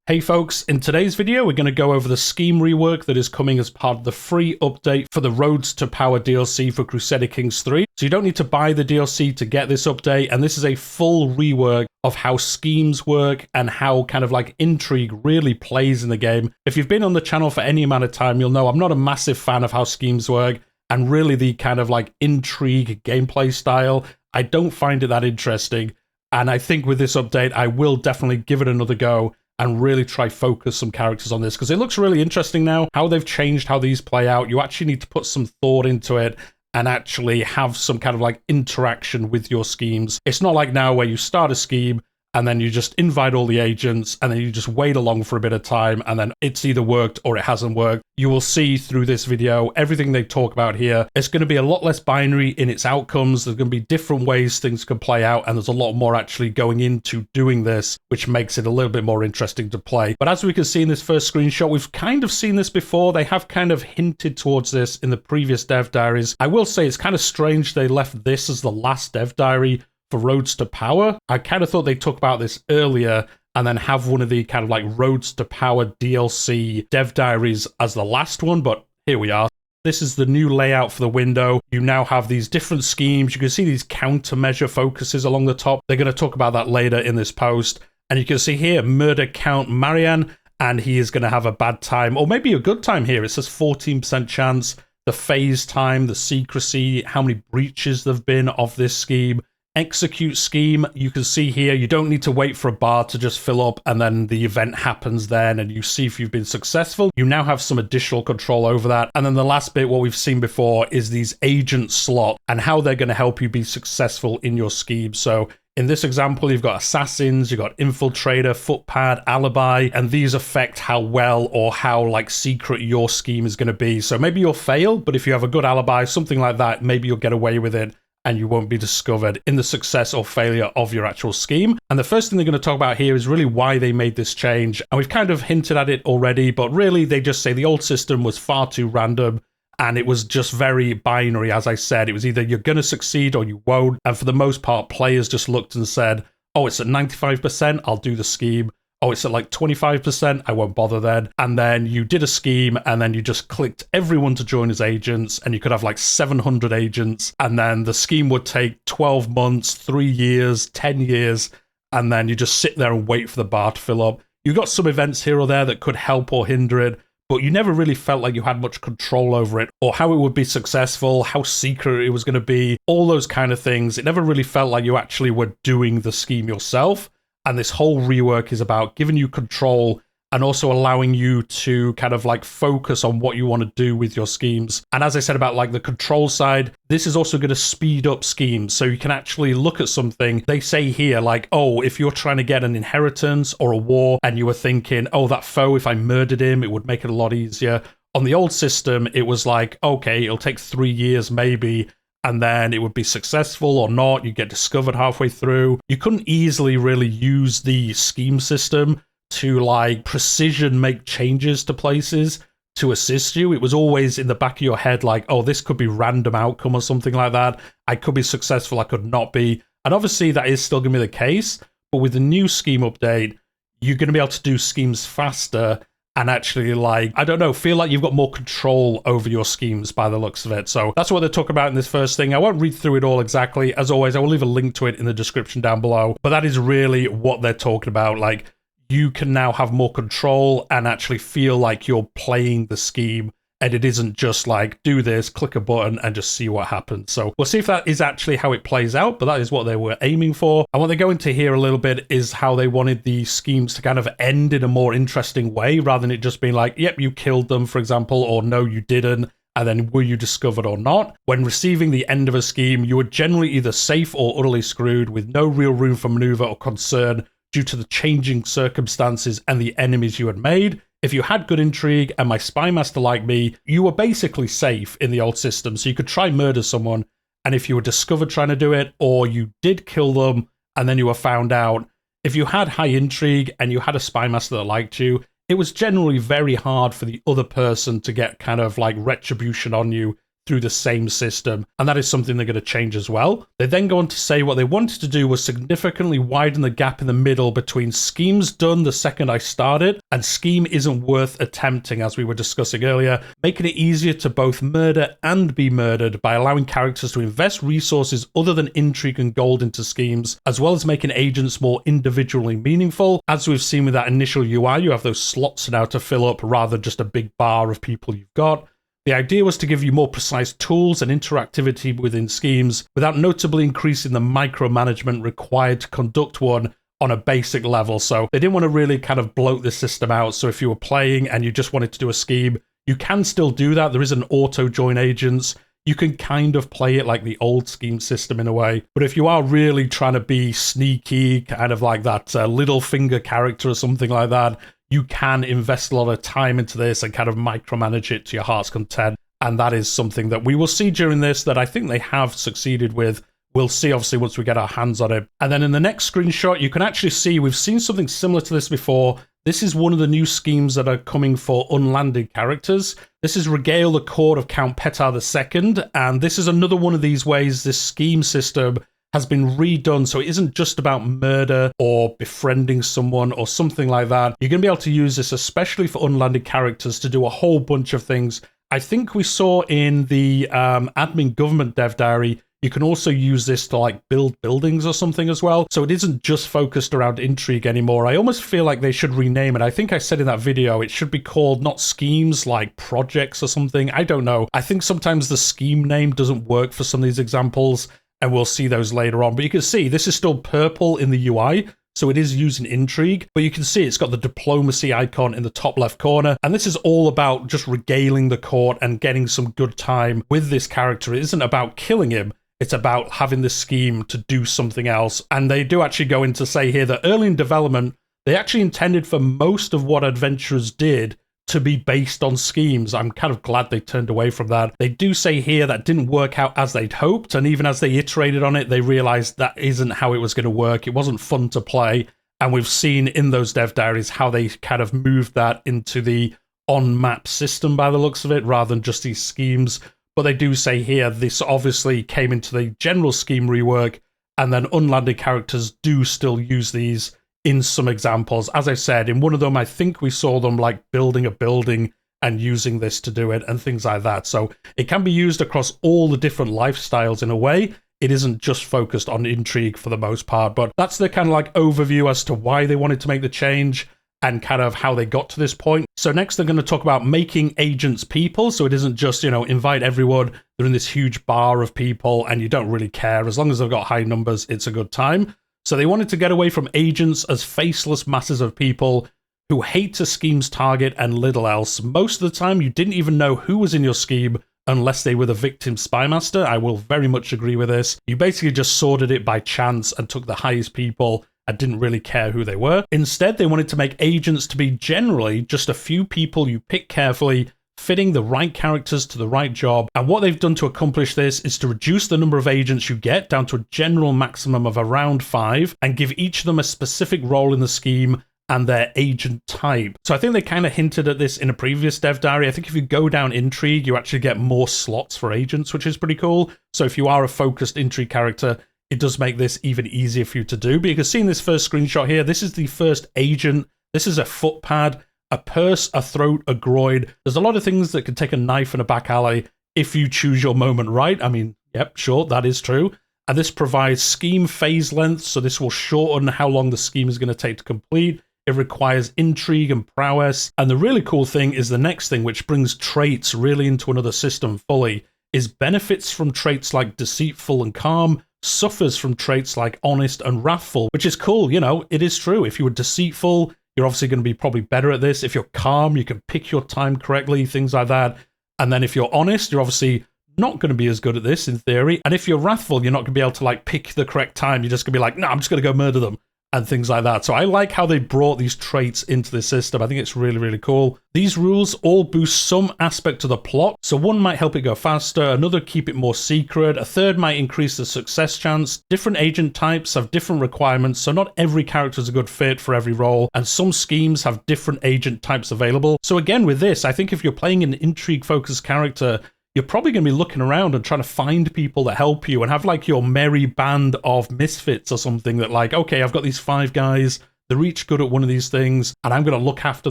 Hey folks, in today's video we're going to go over the scheme rework that is coming as part of the free update for the Roads to Power DLC for Crusader Kings 3. So you don't need to buy the DLC to get this update, and this is a full rework of how schemes work and how kind of like intrigue really plays in the game. If you've been on the channel for any amount of time, you'll know I'm not a massive fan of how schemes work, and really the kind of like intrigue gameplay style, I don't find it that interesting. And I think with this update, I will definitely give it another go and really try focus some characters on this, because it looks really interesting now, how they've changed how these play out. You actually need to put some thought into it and actually have some kind of like interaction with your schemes. It's not like now where you start a scheme and then you just invite all the agents and then you just wait along for a bit of time and then it's either worked or it hasn't worked. You will see through this video everything they talk about here. It's going to be a lot less binary in its outcomes. There's going to be different ways things can play out, and there's a lot more actually going into doing this, which makes it a little bit more interesting to play. But as we can see in this first screenshot, we've kind of seen this before. They have kind of hinted towards this in the previous dev diaries. I will say it's kind of strange they left this as the last dev diary for Roads to Power. I kind of thought they talked about this earlier and then have one of the kind of like Roads to Power DLC dev diaries as the last one, but here we are. This is the new layout for the window. You now have these different schemes. You can see these countermeasure focuses along the top. They're going to talk about that later in this post. And you can see here, Murder Count Marianne, and he is going to have a bad time, or maybe a good time here. It says 14% chance. The phase time, the secrecy, how many breaches there have been of this scheme. Execute scheme, you can see here, you don't need to wait for a bar to just fill up and then the event happens then and you see if you've been successful. You now have some additional control over that. And then the last bit, what we've seen before, is these agent slot and how they're going to help you be successful in your scheme. So in this example, you've got assassins, you've got infiltrator, footpad, alibi, and these affect how well or how like secret your scheme is going to be. So maybe you'll fail, but if you have a good alibi, something like that, maybe you'll get away with it and you won't be discovered in the success or failure of your actual scheme. And the first thing they're going to talk about here is really why they made this change. And we've kind of hinted at it already, but really they just say the old system was far too random and it was just very binary. As I said, it was either you're going to succeed or you won't. And for the most part, players just looked and said, oh, it's at 95%, I'll do the scheme. Oh, it's at like 25%, I won't bother then. And then you did a scheme and then you just clicked everyone to join as agents and you could have like 700 agents. And then the scheme would take 12 months, 3 years, 10 years. And then you just sit there and wait for the bar to fill up. You got some events here or there that could help or hinder it, but you never really felt like you had much control over it or how it would be successful, how secret it was going to be, all those kind of things. It never really felt like you actually were doing the scheme yourself. And this whole rework is about giving you control and also allowing you to kind of like focus on what you want to do with your schemes. And as I said about like the control side, this is also going to speed up schemes. So you can actually look at something. They say here like, oh, if you're trying to get an inheritance or a war and you were thinking, oh, that foe, if I murdered him, it would make it a lot easier. On the old system, it was like, okay, it'll take 3 years maybe, and then it would be successful or not. You get discovered halfway through. You couldn't easily really use the scheme system to like precision make changes to places to assist you. It was always in the back of your head like, oh, this could be random outcome or something like that. I could be successful, I could not be. And obviously that is still going to be the case. But with the new scheme update, you're going to be able to do schemes faster and actually, like, I don't know, feel like you've got more control over your schemes by the looks of it. So that's what they talk about in this first thing. I won't read through it all exactly. As always, I will leave a link to it in the description down below. But that is really what they're talking about. Like, you can now have more control and actually feel like you're playing the scheme. And it isn't just like, do this, click a button, and just see what happens. So we'll see if that is actually how it plays out, but that is what they were aiming for. And what they're going to hear a little bit is how they wanted the schemes to kind of end in a more interesting way, rather than it just being like, yep, you killed them, for example, or no, you didn't, and then were you discovered or not. When receiving the end of a scheme, you were generally either safe or utterly screwed, with no real room for maneuver or concern due to the changing circumstances and the enemies you had made. If you had good intrigue and my spy master like me, you were basically safe in the old system. So you could try murder someone, and if you were discovered trying to do it, or you did kill them and then you were found out, if you had high intrigue and you had a spy master that liked you, it was generally very hard for the other person to get kind of like retribution on you through the same system, and that is something they're going to change as well. They then go on to say what they wanted to do was significantly widen the gap in the middle between schemes done the second I started and scheme isn't worth attempting, as we were discussing earlier, making it easier to both murder and be murdered by allowing characters to invest resources other than intrigue and gold into schemes, as well as making agents more individually meaningful. As we've seen with that initial UI, you have those slots now to fill up rather than just a big bar of people you've got. The idea was to give you more precise tools and interactivity within schemes without notably increasing the micromanagement required to conduct one on a basic level. So they didn't want to really kind of bloat the system out. So if you were playing and you just wanted to do a scheme, you can still do that. There is an auto join agents. You can kind of play it like the old scheme system in a way. But if you are really trying to be sneaky, kind of like that little finger character or something like that, you can invest a lot of time into this and kind of micromanage it to your heart's content. And that is something that we will see during this that I think they have succeeded with. We'll see, obviously, once we get our hands on it. And then in the next screenshot, you can actually see we've seen something similar to this before. This is one of the new schemes that are coming for unlanded characters. This is Regale the Court of Count Petar II, and this is another one of these ways this scheme system has been redone, so it isn't just about murder or befriending someone or something like that. You're going to be able to use this, especially for unlanded characters, to do a whole bunch of things. I think we saw in the admin government dev diary, you can also use this to like build buildings or something as well. So it isn't just focused around intrigue anymore. I almost feel like they should rename it. I think I said in that video, it should be called not schemes, like projects or something. I don't know. I think sometimes the scheme name doesn't work for some of these examples, and we'll see those later on. But you can see this is still purple in the UI. So it is using intrigue, but you can see it's got the diplomacy icon in the top left corner. And this is all about just regaling the court and getting some good time with this character. It isn't about killing him. It's about having this scheme to do something else. And they do actually go in to say here that early in development, they actually intended for most of what adventurers did to be based on schemes. I'm kind of glad they turned away from that. They do say here that didn't work out as they'd hoped. And even as they iterated on it, they realized that isn't how it was going to work. It wasn't fun to play. And we've seen in those dev diaries how they kind of moved that into the on-map system by the looks of it, rather than just these schemes. But they do say here, this obviously came into the general scheme rework, and then unlanded characters do still use these in some examples. As I said, in one of them, I think we saw them like building a building and using this to do it and things like that. So it can be used across all the different lifestyles in a way. It isn't just focused on intrigue for the most part, but that's the kind of like overview as to why they wanted to make the change and kind of how they got to this point. So next they're going to talk about making agents people. So it isn't just, you know, invite everyone. They're in this huge bar of people and you don't really care. As long as they've got high numbers, it's a good time. So they wanted to get away from agents as faceless masses of people who hate a scheme's target and little else. Most of the time, you didn't even know who was in your scheme unless they were the victim spymaster. I will very much agree with this. You basically just sorted it by chance and took the highest people and didn't really care who they were. Instead, they wanted to make agents to be generally just a few people you pick carefully, fitting the right characters to the right job. And what they've done to accomplish this is to reduce the number of agents you get down to a general maximum of around 5 and give each of them a specific role in the scheme and their agent type. So I think they kind of hinted at this in a previous dev diary. I think if you go down intrigue, you actually get more slots for agents, which is pretty cool. So if you are a focused intrigue character, it does make this even easier for you to do. But you can see in this first screenshot here, this is the first agent. This is a foot pad, a purse, a throat, a groin. There's a lot of things that can take a knife in a back alley if you choose your moment right. I mean, yep, sure, that is true. And this provides scheme phase length, so this will shorten how long the scheme is going to take to complete. It requires intrigue and prowess. And the really cool thing is the next thing, which brings traits really into another system fully, is benefits from traits like deceitful and calm, suffers from traits like honest and wrathful, which is cool. You know, it is true. If you were deceitful, you're obviously going to be probably better at this. If you're calm, you can pick your time correctly, things like that. And then if you're honest, you're obviously not going to be as good at this in theory. And if you're wrathful, you're not going to be able to like pick the correct time. You're just going to be like, no, I'm just going to go murder them and things like that. So I like how they brought these traits into the system. I think it's really, really cool. These rules all boost some aspect of the plot. So one might help it go faster, another keep it more secret, a third might increase the success chance. Different agent types have different requirements, so not every character is a good fit for every role, and some schemes have different agent types available. So again, with this, I think if you're playing an intrigue-focused character, you're probably going to be looking around and trying to find people that help you and have like your merry band of misfits or something that like, okay, I've got these 5 guys, they're each good at one of these things, and I'm going to look after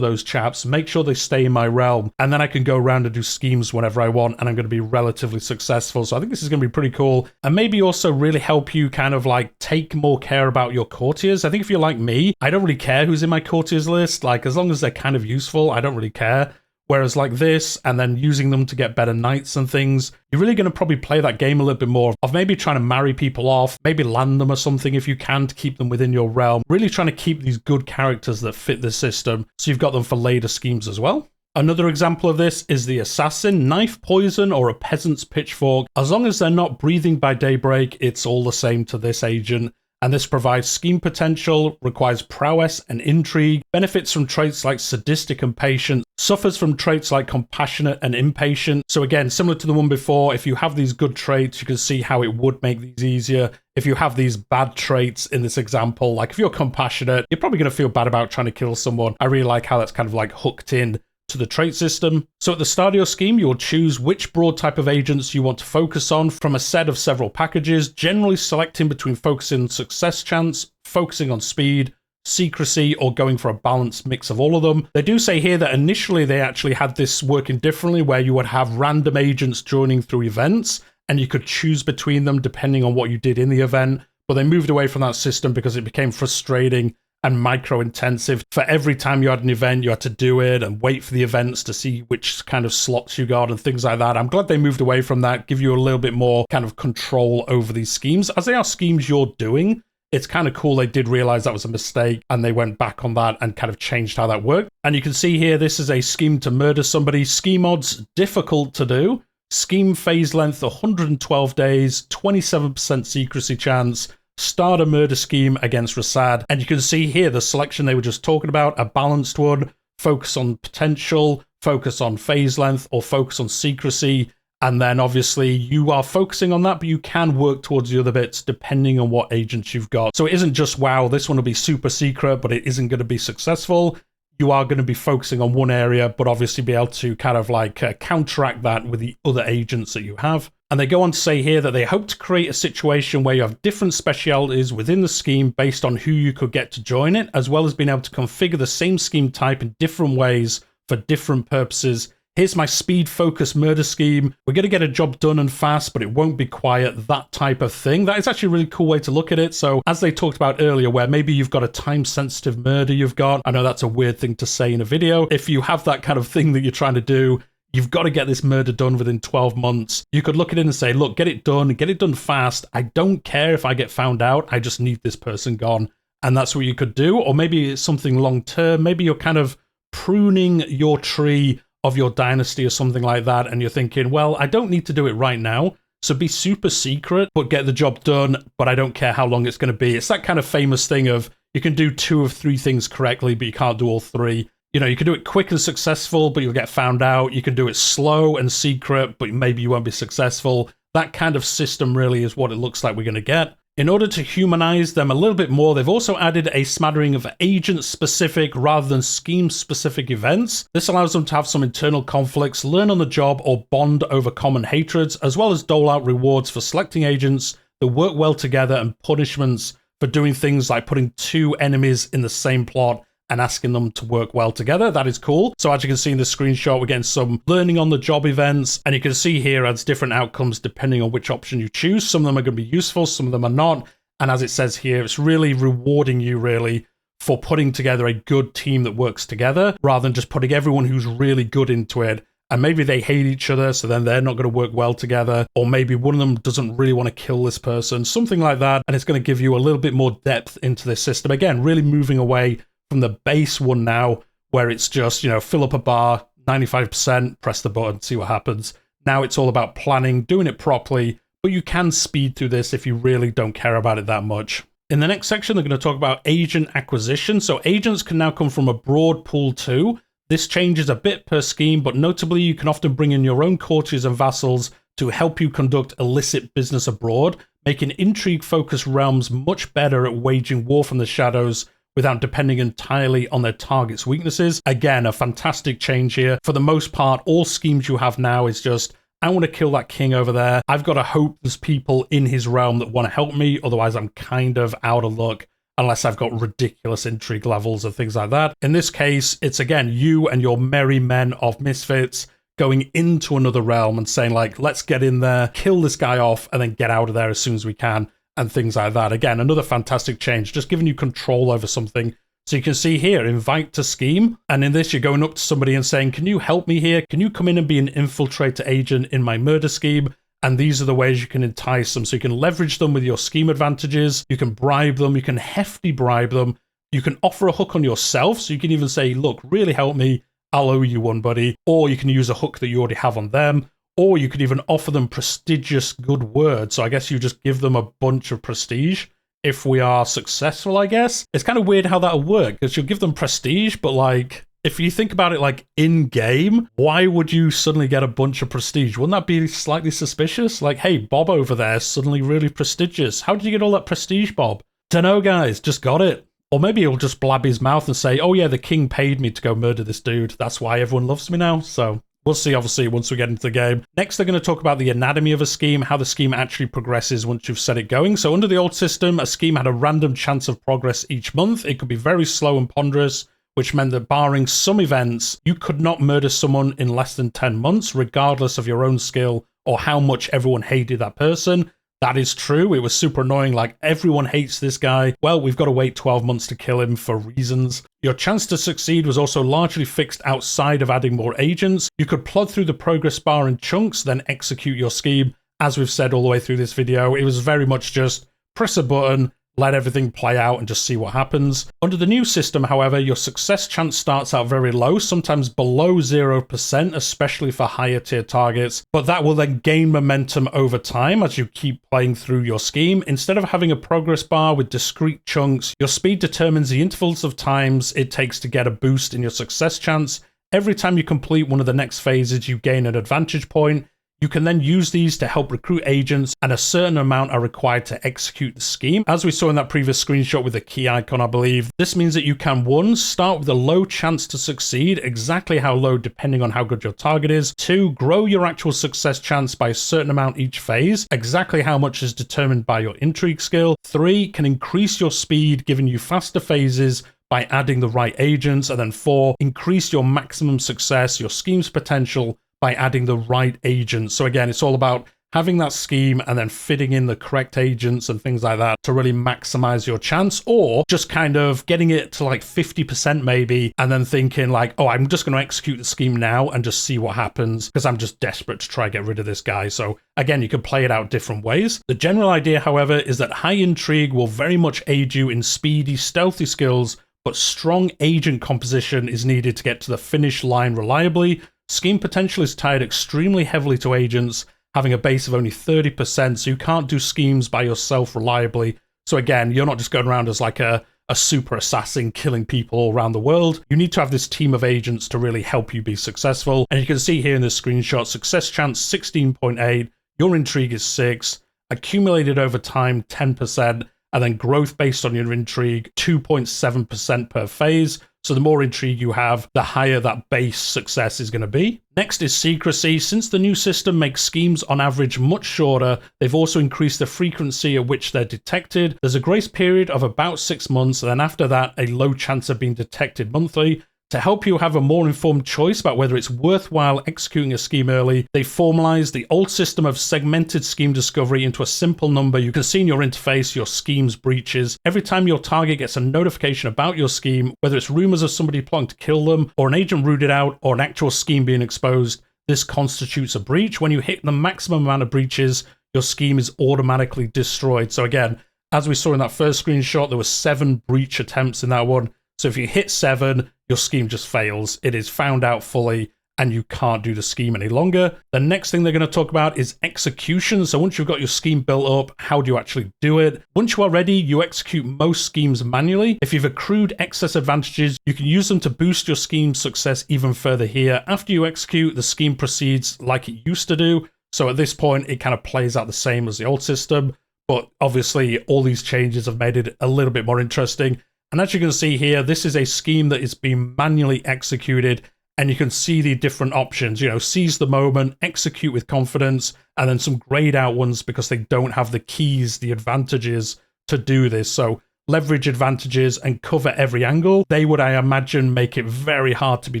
those chaps, make sure they stay in my realm, and then I can go around and do schemes whenever I want, and I'm going to be relatively successful. So I think this is going to be pretty cool, and maybe also really help you kind of like take more care about your courtiers. I think if you're like me, I don't really care who's in my courtiers list. Like, as long as they're kind of useful, I don't really care. Whereas like this, and then using them to get better knights and things, you're really going to probably play that game a little bit more of maybe trying to marry people off, maybe land them or something if you can to keep them within your realm. Really trying to keep these good characters that fit the system so you've got them for later schemes as well. Another example of this is the assassin, knife, poison, or a peasant's pitchfork. As long as they're not breathing by daybreak, it's all the same to this agent. And this provides scheme potential, requires prowess and intrigue, benefits from traits like sadistic and patient, suffers from traits like compassionate and impatient. So again, similar to the one before, if you have these good traits, you can see how it would make these easier. If you have these bad traits in this example, like if you're compassionate, you're probably going to feel bad about trying to kill someone. I really like how that's kind of like hooked in to the trait system. So at the start of your scheme, you'll choose which broad type of agents you want to focus on from a set of several packages, generally selecting between focusing on success chance, focusing on speed, secrecy, or going for a balanced mix of all of them. They do say here that initially they actually had this working differently, where you would have random agents joining through events, and you could choose between them depending on what you did in the event. But they moved away from that system because it became frustrating and micro-intensive. For every time you had an event, you had to do it and wait for the events to see which kind of slots you got and things like that. I'm glad they moved away from that, give you a little bit more kind of control over these schemes. As they are schemes you're doing, it's kind of cool they did realize that was a mistake and they went back on that and kind of changed how that worked. And you can see here, this is a scheme to murder somebody. Scheme odds, difficult to do. Scheme phase length, 112 days, 27% secrecy chance. Start a murder scheme against Rasad. And you can see here the selection they were just talking about, a balanced one, focus on potential, focus on phase length, or focus on secrecy. And then obviously you are focusing on that, but you can work towards the other bits depending on what agents you've got. So it isn't just, wow, this one will be super secret, but it isn't going to be successful. You are going to be focusing on one area, but obviously be able to kind of like counteract that with the other agents that you have. And they go on to say here that they hope to create a situation where you have different specialities within the scheme based on who you could get to join it, as well as being able to configure the same scheme type in different ways for different purposes. Here's my speed focused murder scheme. We're going to get a job done and fast, but it won't be quiet, that type of thing. That is actually a really cool way to look at it. So as they talked about earlier, where maybe you've got a time sensitive murder you've got. I know that's a weird thing to say in a video. If you have that kind of thing that you're trying to do, you've got to get this murder done within 12 months. You could look at it and say, look, get it done fast. I don't care if I get found out. I just need this person gone. And that's what you could do. Or maybe it's something long term. Maybe you're kind of pruning your tree of your dynasty or something like that. And you're thinking, well, I don't need to do it right now. So be super secret, but get the job done. But I don't care how long it's going to be. It's that kind of famous thing of you can do 2 of 3 things correctly, but you can't do all 3. You know, you can do it quick and successful, but you'll get found out. You can do it slow and secret, but maybe you won't be successful. That kind of system really is what it looks like we're going to get. In order to humanize them a little bit more, they've also added a smattering of agent-specific rather than scheme-specific events. This allows them to have some internal conflicts, learn on the job, or bond over common hatreds, as well as dole out rewards for selecting agents that work well together and punishments for doing things like putting 2 enemies in the same plot and asking them to work well together. That is cool. So as you can see in the screenshot, we're getting some learning on the job events, and you can see here adds different outcomes depending on which option you choose. Some of them are going to be useful, some of them are not. And as it says here, it's really rewarding you really for putting together a good team that works together rather than just putting everyone who's really good into it. And maybe they hate each other, so then they're not going to work well together. Or maybe one of them doesn't really want to kill this person, something like that. And it's going to give you a little bit more depth into this system. Again, really moving away from the base one now, where it's just, you know, fill up a bar, 95%, press the button, see what happens. Now it's all about planning, doing it properly, but you can speed through this if you really don't care about it that much. In the next section, they're going to talk about agent acquisition. So agents can now come from a broad pool too. This changes a bit per scheme, but notably you can often bring in your own courtiers and vassals to help you conduct illicit business abroad, making intrigue-focused realms much better at waging war from the shadows without depending entirely on their target's weaknesses. Again, a fantastic change here. For the most part, all schemes you have now is just I want to kill that king over there. I've got to hope there's people in his realm that want to help me. Otherwise, I'm kind of out of luck unless I've got ridiculous intrigue levels and things like that. In this case, it's again, you and your merry men of misfits going into another realm and saying like, let's get in there, kill this guy off, and then get out of there as soon as we can, and things like that. Again, another fantastic change, just giving you control over something. So you can see here, invite to scheme. And in this, you're going up to somebody and saying, can you help me here? Can you come in and be an infiltrator agent in my murder scheme? And these are the ways you can entice them. So you can leverage them with your scheme advantages. You can bribe them. You can hefty bribe them. You can offer a hook on yourself. So you can even say, look, really help me. I'll owe you one, buddy. Or you can use a hook that you already have on them. Or you could even offer them prestigious good word. So I guess you just give them a bunch of prestige. If we are successful, I guess. It's kind of weird how that'll work, because you'll give them prestige, but like, if you think about it like in-game, why would you suddenly get a bunch of prestige? Wouldn't that be slightly suspicious? Like, hey, Bob over there is suddenly really prestigious. How did you get all that prestige, Bob? Dunno, guys, just got it. Or maybe he'll just blab his mouth and say, oh yeah, the king paid me to go murder this dude. That's why everyone loves me now. So we'll see, obviously, once we get into the game. Next, they're going to talk about the anatomy of a scheme, how the scheme actually progresses once you've set it going. So under the old system, a scheme had a random chance of progress each month. It could be very slow and ponderous, which meant that barring some events, you could not murder someone in less than 10 months, regardless of your own skill or how much everyone hated that person. That is true. It was super annoying. Like, everyone hates this guy. Well, we've got to wait 12 months to kill him for reasons. Your chance to succeed was also largely fixed outside of adding more agents. You could plod through the progress bar in chunks, then execute your scheme. As we've said all the way through this video, it was very much just press a button, let everything play out and just see what happens. Under the new system, however, your success chance starts out very low, sometimes below 0%, especially for higher tier targets, but that will then gain momentum over time as you keep playing through your scheme. Instead of having a progress bar with discrete chunks, your speed determines the intervals of times it takes to get a boost in your success chance. Every time you complete one of the next phases, you gain an advantage point. You can then use these to help recruit agents, and a certain amount are required to execute the scheme. As we saw in that previous screenshot with the key icon, I believe, this means that you can, 1, start with a low chance to succeed, exactly how low depending on how good your target is. 2, grow your actual success chance by a certain amount each phase, exactly how much is determined by your intrigue skill. 3, can increase your speed, giving you faster phases by adding the right agents. And then 4, increase your maximum success, your scheme's potential, by adding the right agents. So again, it's all about having that scheme and then fitting in the correct agents and things like that to really maximize your chance, or just kind of getting it to like 50% maybe, and then thinking like, oh, I'm just going to execute the scheme now and just see what happens because I'm just desperate to try to get rid of this guy. So again, you can play it out different ways. The general idea, however, is that high intrigue will very much aid you in speedy, stealthy skills, but strong agent composition is needed to get to the finish line reliably. Scheme potential is tied extremely heavily to agents, having a base of only 30%, so you can't do schemes by yourself reliably. So again, you're not just going around as like a super assassin killing people all around the world. You need to have this team of agents to really help you be successful. And you can see here in this screenshot, success chance 16.8, your intrigue is 6, accumulated over time 10%, and then growth based on your intrigue 2.7% per phase. So the more intrigue you have, the higher that base success is going to be. Next is secrecy. Since the new system makes schemes on average much shorter, they've also increased the frequency at which they're detected. There's a grace period of about 6 months, and then after that, a low chance of being detected monthly. To help you have a more informed choice about whether it's worthwhile executing a scheme early, they formalized the old system of segmented scheme discovery into a simple number. You can see in your interface your scheme's breaches. Every time your target gets a notification about your scheme, whether it's rumors of somebody plotting to kill them, or an agent rooted out, or an actual scheme being exposed, this constitutes a breach. When you hit the maximum amount of breaches, your scheme is automatically destroyed. So again, as we saw in that first screenshot, there were 7 breach attempts in that one. So if you hit 7, your scheme just fails. It is found out fully and you can't do the scheme any longer. The next thing they're going to talk about is execution. So once you've got your scheme built up, how do you actually do it? Once you are ready, you execute most schemes manually. If you've accrued excess advantages, you can use them to boost your scheme's success even further here. After you execute, the scheme proceeds like it used to do. So at this point, it kind of plays out the same as the old system. But obviously, all these changes have made it a little bit more interesting. And as you can see here, this is a scheme that is being manually executed and you can see the different options, you know, seize the moment, execute with confidence, and then some grayed out ones because they don't have the keys, the advantages to do this. So leverage advantages and cover every angle. They would, I imagine, make it very hard to be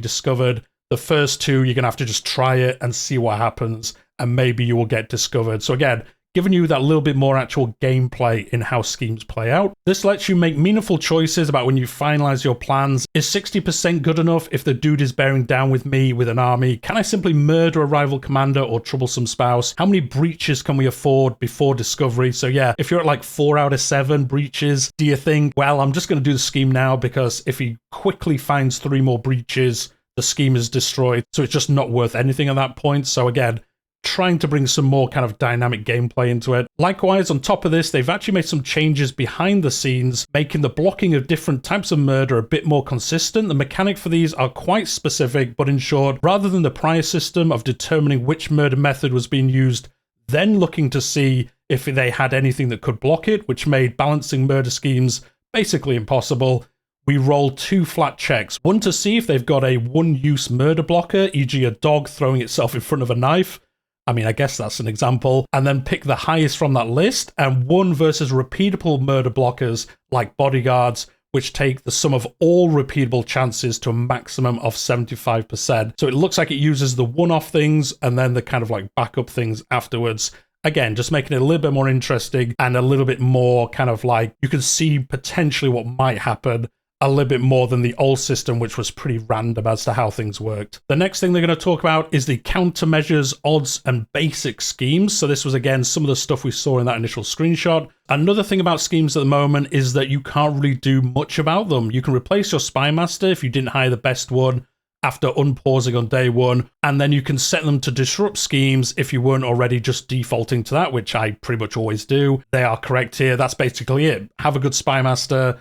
discovered. The first two, you're going to have to just try it and see what happens, and maybe you will get discovered. So again, giving you that little bit more actual gameplay in how schemes play out. This lets you make meaningful choices about when you finalize your plans. Is 60% good enough if the dude is bearing down with me with an army? Can I simply murder a rival commander or troublesome spouse? How many breaches can we afford before discovery? So yeah, if you're at like 4 out of 7 breaches, do you think, well, I'm just going to do the scheme now because if he quickly finds 3 more breaches, the scheme is destroyed. So it's just not worth anything at that point. So again, trying to bring some more kind of dynamic gameplay into it. Likewise, on top of this, they've actually made some changes behind the scenes, making the blocking of different types of murder a bit more consistent. The mechanic for these are quite specific, but in short, rather than the prior system of determining which murder method was being used, then looking to see if they had anything that could block it, which made balancing murder schemes basically impossible, we roll 2 flat checks. One to see if they've got a one-use murder blocker, e.g. a dog throwing itself in front of a knife. I mean, I guess that's an example. And then pick the highest from that list, and 1 versus repeatable murder blockers like bodyguards, which take the sum of all repeatable chances to a maximum of 75%. So it looks like it uses the one-off things and then the kind of like backup things afterwards. Again, just making it a little bit more interesting and a little bit more kind of like you can see potentially what might happen a little bit more than the old system, which was pretty random as to how things worked. The next thing they're going to talk about is the countermeasures, odds, and basic schemes. So this was, again, some of the stuff we saw in that initial screenshot. Another thing about schemes at the moment is that you can't really do much about them. You can replace your spy master if you didn't hire the best one after unpausing on day 1, and then you can set them to disrupt schemes if you weren't already just defaulting to that, which I pretty much always do. They are correct here. That's basically it. Have a good spy master,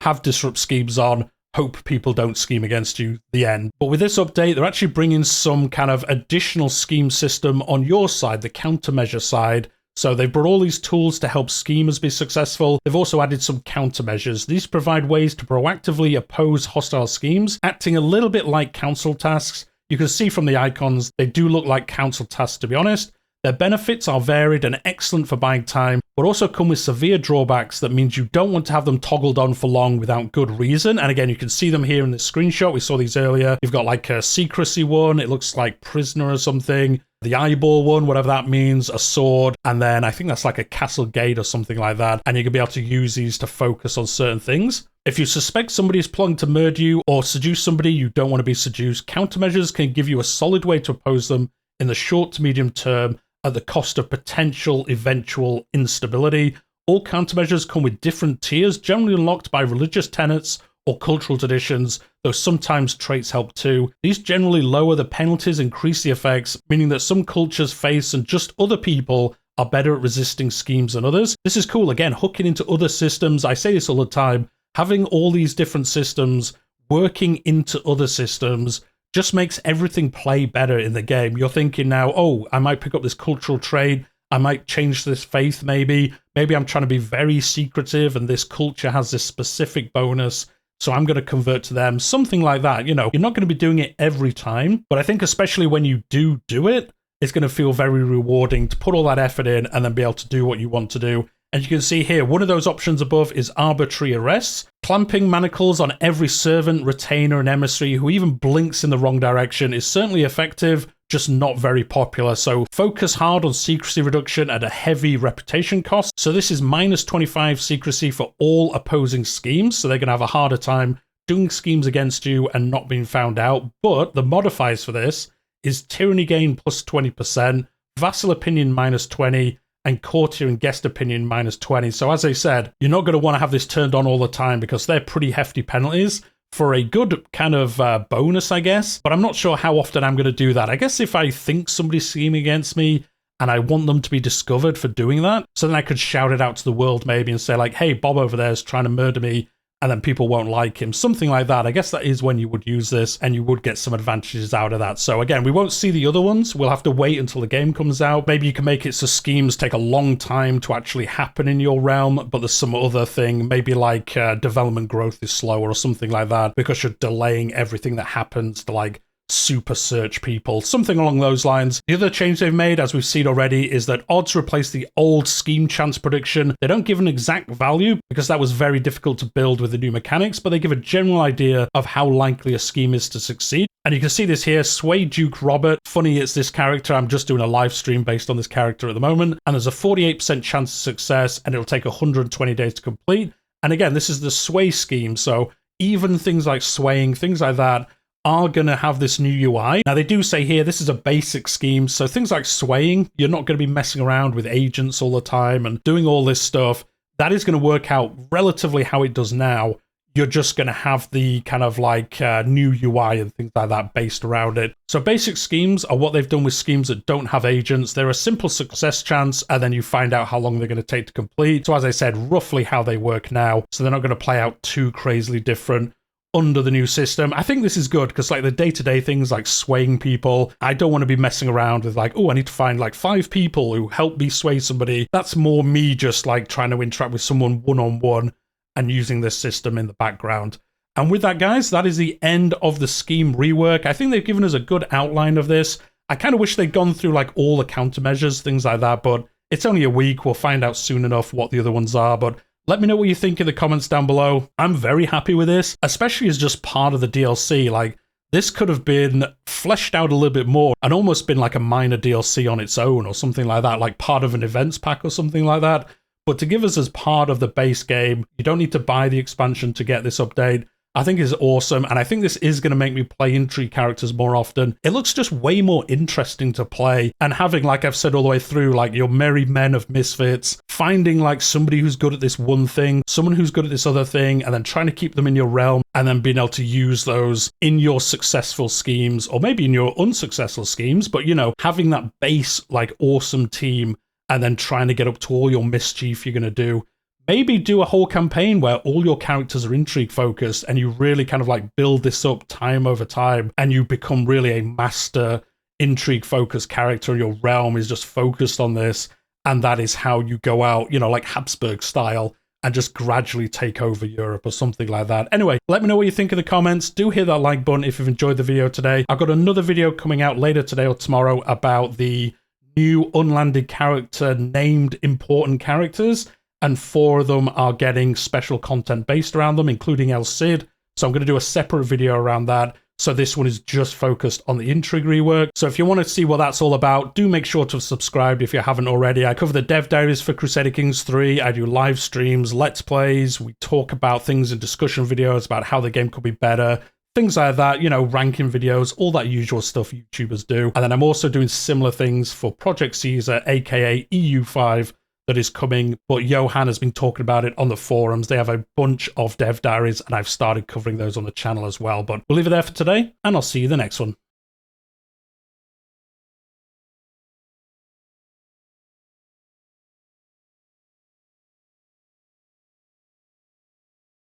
have disrupt schemes on, hope people don't scheme against you, the end. But with this update, they're actually bringing some kind of additional scheme system on your side, the countermeasure side. So they've brought all these tools to help schemers be successful. They've also added some countermeasures. These provide ways to proactively oppose hostile schemes, acting a little bit like council tasks. You can see from the icons, they do look like council tasks, to be honest. Their benefits are varied and excellent for buying time, but also come with severe drawbacks that means you don't want to have them toggled on for long without good reason. And again, you can see them here in this screenshot. We saw these earlier. You've got like a secrecy one. It looks like prisoner or something. The eyeball one, whatever that means, a sword. And then I think that's like a castle gate or something like that. And you can be able to use these to focus on certain things. If you suspect somebody is plotting to murder you or seduce somebody you don't want to be seduced, countermeasures can give you a solid way to oppose them in the short to medium term at the cost of potential eventual instability. All countermeasures come with different tiers, generally unlocked by religious tenets or cultural traditions, though sometimes traits help too. These generally lower the penalties, increase the effects, meaning that some cultures face and just other people are better at resisting schemes than others. This is cool, again, hooking into other systems. I say this all the time, having all these different systems working into other systems just makes everything play better in the game. You're thinking now, oh, I might pick up this cultural trait, I might change this faith maybe I'm trying to be very secretive and this culture has this specific bonus, so I'm going to convert to them, something like that. You know, you're not going to be doing it every time, but I think especially when you do it, it's going to feel very rewarding to put all that effort in and then be able to do what you want to do. And you can see here, one of those options above is arbitrary arrests. Clamping manacles on every servant, retainer, and emissary who even blinks in the wrong direction is certainly effective, just not very popular. So focus hard on secrecy reduction at a heavy reputation cost. So this is minus 25 secrecy for all opposing schemes. So they're going to have a harder time doing schemes against you and not being found out. But the modifiers for this is tyranny gain plus 20%, vassal opinion minus 20, and courtier and guest opinion minus 20. So as I said, you're not going to want to have this turned on all the time because they're pretty hefty penalties for a good kind of bonus, I guess. But I'm not sure how often I'm going to do that. I guess if I think somebody's scheming against me and I want them to be discovered for doing that, so then I could shout it out to the world maybe and say like, hey, Bob over there is trying to murder me, and then people won't like him, something like that. I guess that is when you would use this and you would get some advantages out of that. So again, we won't see the other ones. We'll have to wait until the game comes out. Maybe you can make it so schemes take a long time to actually happen in your realm, but there's some other thing, maybe like development growth is slower or something like that because you're delaying everything that happens to like super search people, something along those lines. The other change they've made, as we've seen already, is that odds replace the old scheme chance prediction. They don't give an exact value because that was very difficult to build with the new mechanics, but they give a general idea of how likely a scheme is to succeed. And you can see this here, Sway Duke Robert. Funny, it's this character. I'm just doing a live stream based on this character at the moment. And there's a 48% chance of success, and it'll take 120 days to complete. And again, this is the sway scheme. So even things like swaying, things like that, are going to have this new UI. Now, they do say here, this is a basic scheme. So things like swaying, you're not going to be messing around with agents all the time and doing all this stuff. That is going to work out relatively how it does now. You're just going to have the kind of like new UI and things like that based around it. So basic schemes are what they've done with schemes that don't have agents. They're a simple success chance, and then you find out how long they're going to take to complete. So as I said, roughly how they work now. So they're not going to play out too crazily different under the new system. I think this is good because like the day-to-day things like swaying people, I don't want to be messing around with like, oh, I need to find like 5 people who help me sway somebody. That's more me just like trying to interact with someone one-on-one and using this system in the background. And with that, guys, that is the end of the scheme rework. I think they've given us a good outline of this. I kind of wish they'd gone through like all the countermeasures, things like that, but it's only a week. We'll find out soon enough what the other ones are, but let me know what you think in the comments down below. I'm very happy with this, especially as just part of the DLC. Like, this could have been fleshed out a little bit more and almost been like a minor DLC on its own or something like that, like part of an events pack or something like that. But to give us as part of the base game, you don't need to buy the expansion to get this update. I think is awesome, and I think this is going to make me play Intrigue characters more often. It looks just way more interesting to play, and having, like I've said all the way through, like your merry men of misfits, finding like somebody who's good at this one thing, someone who's good at this other thing, and then trying to keep them in your realm, and then being able to use those in your successful schemes, or maybe in your unsuccessful schemes, but you know, having that base, like awesome team, and then trying to get up to all your mischief you're going to do. Maybe do a whole campaign where all your characters are intrigue focused and you really kind of like build this up time over time and you become really a master intrigue focused character. Your realm is just focused on this, and that is how you go out, you know, like Habsburg style, and just gradually take over Europe or something like that. Anyway, let me know what you think in the comments. Do hit that like button if you've enjoyed the video today. I've got another video coming out later today or tomorrow about the new unlanded character named important characters, and 4 of them are getting special content based around them, including El Cid. So I'm going to do a separate video around that. So this one is just focused on the Intrigue rework. So if you want to see what that's all about, do make sure to subscribe if you haven't already. I cover the dev diaries for Crusader Kings 3. I do live streams, let's plays. We talk about things in discussion videos about how the game could be better. Things like that, you know, ranking videos, all that usual stuff YouTubers do. And then I'm also doing similar things for Project Caesar, aka EU5, that is coming, but Johan has been talking about it on the forums. They have a bunch of dev diaries, and I've started covering those on the channel as well. But we'll leave it there for today, and I'll see you in the next one.